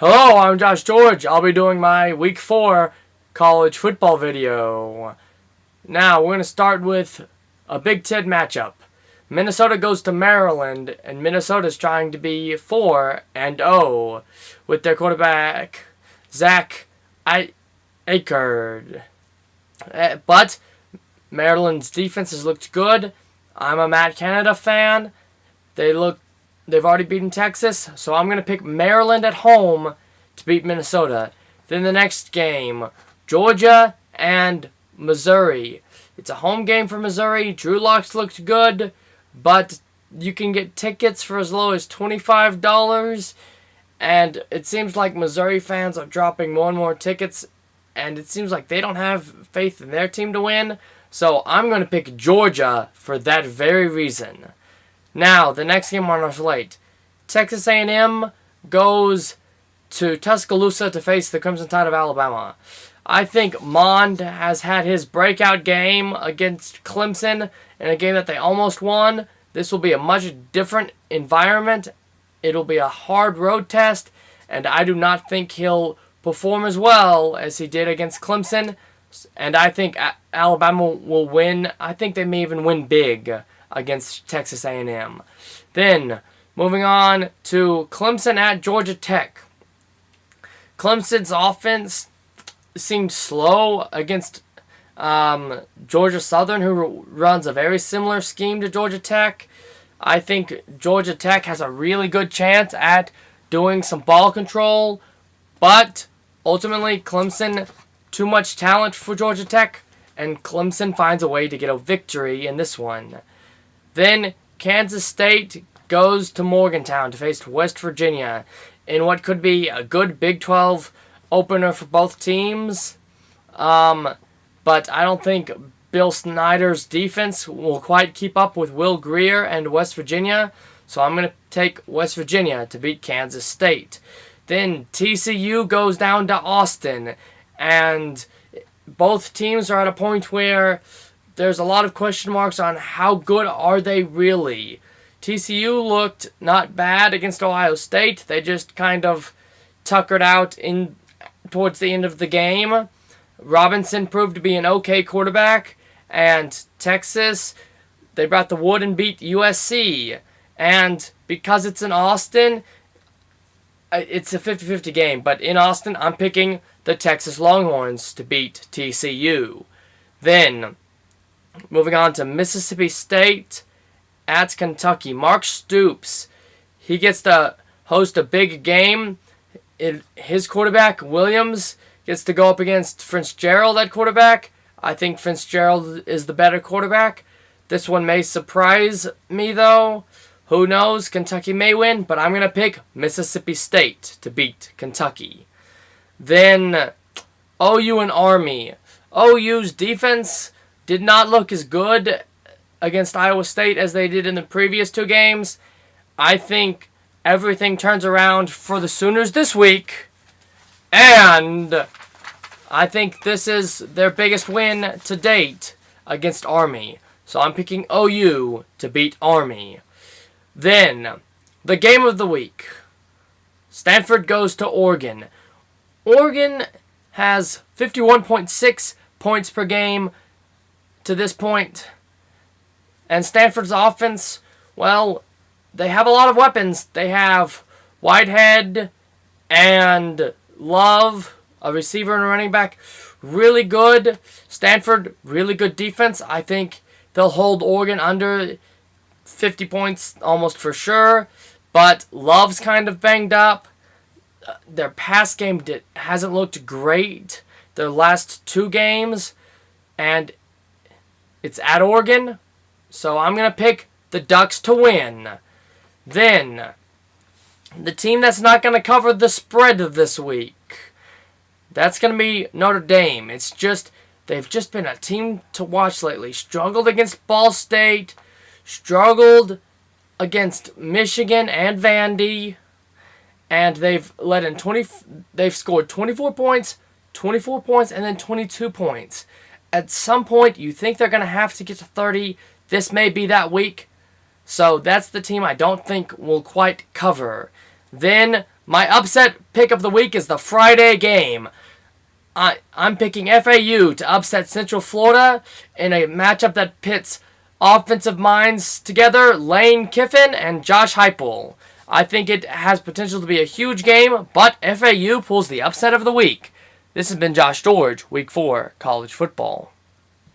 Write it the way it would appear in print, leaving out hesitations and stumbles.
Hello, I'm Josh George. I'll be doing my Week 4 college football video. Now, we're going to start with a Big Ten matchup. Minnesota goes to Maryland, and Minnesota's trying to be 4-0 with their quarterback, Zach Akard. But Maryland's defense has looked good. I'm a Matt Canada fan. They've already beaten Texas, so I'm going to pick Maryland at home to beat Minnesota. Then the next game, Georgia and Missouri. It's a home game for Missouri. Drew Lock's looked good, but you can get tickets for as low as $25, and it seems like Missouri fans are dropping more and more tickets, and it seems like they don't have faith in their team to win, so I'm going to pick Georgia for that very reason. Now, the next game on our slate, Texas A&M goes to Tuscaloosa to face the Crimson Tide of Alabama. I think Mond has had his breakout game against Clemson in a game that they almost won. This will be a much different environment. It'll be a hard road test, and I do not think he'll perform as well as he did against Clemson, and I think Alabama will win. I think they may even win big against Texas A&M. Then, moving on to Clemson at Georgia Tech. Clemson's offense seemed slow against Georgia Southern, who runs a very similar scheme to Georgia Tech. I think Georgia Tech has a really good chance at doing some ball control, but ultimately Clemson, too much talent for Georgia Tech, and Clemson finds a way to get a victory in this one. Then Kansas State goes to Morgantown to face West Virginia in what could be a good Big 12 opener for both teams. But I don't think Bill Snyder's defense will quite keep up with Will Grier and West Virginia, so I'm going to take West Virginia to beat Kansas State. Then TCU goes down to Austin, and both teams are at a point where there's a lot of question marks on how good are they really. TCU looked not bad against Ohio State. They just kind of tuckered out towards the end of the game. Robinson proved to be an okay quarterback. And Texas, they brought the wood and beat USC. And because it's in Austin, it's a 50-50 game. But in Austin, I'm picking the Texas Longhorns to beat TCU. Then, moving on to Mississippi State at Kentucky. Mark Stoops, he gets to host a big game. His quarterback, Williams, gets to go up against Fitzgerald at quarterback. I think Fitzgerald is the better quarterback. This one may surprise me, though. Who knows? Kentucky may win, but I'm going to pick Mississippi State to beat Kentucky. Then, OU and Army. OU's defense did not look as good against Iowa State as they did in the previous two games. I think everything turns around for the Sooners this week, and I think this is their biggest win to date against Army. So I'm picking OU to beat Army. Then, the game of the week. Stanford goes to Oregon. Oregon has 51.6 points per game to this point. And Stanford's offense, well, they have a lot of weapons. They have Whitehead and Love, a receiver and a running back, really good. Stanford, really good defense. I think they'll hold Oregon under 50 points almost for sure. But Love's kind of banged up. Their pass game hasn't looked great their last two games. And it's at Oregon. So I'm going to pick the Ducks to win. Then, the team that's not going to cover the spread of this week, that's going to be Notre Dame. They've just been a team to watch lately. Struggled against Ball State, struggled against Michigan and Vandy, and they've scored 24 points, and then 22 points. At some point, you think they're going to have to get to 30. This may be that week. So that's the team I don't think will quite cover. Then My upset pick of the week is the Friday game. I'm picking FAU to upset Central Florida in a matchup that pits offensive minds together, Lane Kiffin and Josh Heupel. I think it has potential to be a huge game, but FAU pulls the upset of the week. This has been Josh George, Week 4 College Football.